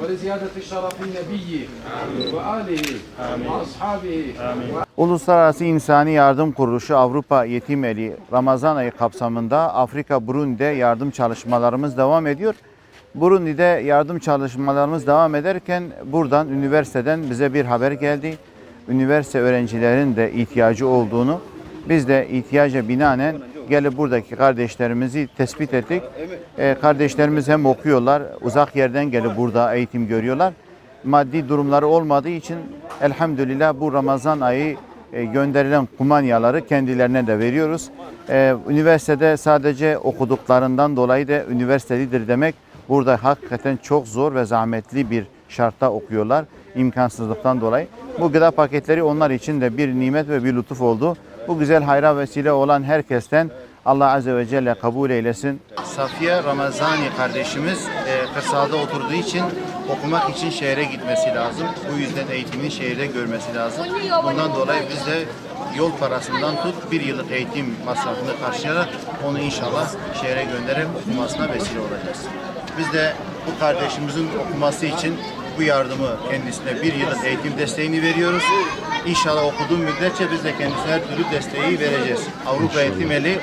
ولزيادة الشرف النبي وآله وأصحابه. Uluslararası İnsani Yardım Kuruluşu Avrupa Yetim Eli Ramazan ayı kapsamında Afrika Burundi'de yardım çalışmalarımız devam ediyor. Burundi'de yardım çalışmalarımız devam ederken buradan üniversiteden bize bir haber geldi. Üniversite öğrencilerin de ihtiyacı olduğunu, biz de ihtiyaca binaen gelip buradaki kardeşlerimizi tespit ettik. Kardeşlerimiz hem okuyorlar, uzak yerden gelip burada eğitim görüyorlar. Maddi durumları olmadığı için elhamdülillah bu Ramazan ayı gönderilen kumanyaları kendilerine de veriyoruz. Üniversitede sadece okuduklarından dolayı da üniversitelidir demek, burada hakikaten çok zor ve zahmetli bir şartta okuyorlar imkansızlıktan dolayı. Bu gıda paketleri onlar için de bir nimet ve bir lütuf oldu. Bu güzel hayra vesile olan herkesten Allah Azze ve Celle kabul eylesin. Safiye Ramazani kardeşimiz kırsalda oturduğu için okumak için şehre gitmesi lazım. Bu yüzden eğitimini şehirde görmesi lazım. Bundan dolayı biz de yol parasından tut bir yıllık eğitim masrafını karşılayarak onu inşallah şehre gönderip okumasına vesile olacağız. Biz de bu kardeşimizin okuması için bu yardımı kendisine bir yıllık eğitim desteğini veriyoruz. İnşallah okuduğum müddetçe biz de kendisine her türlü desteği vereceğiz. Avrupa Eğitim Eli.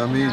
Amin.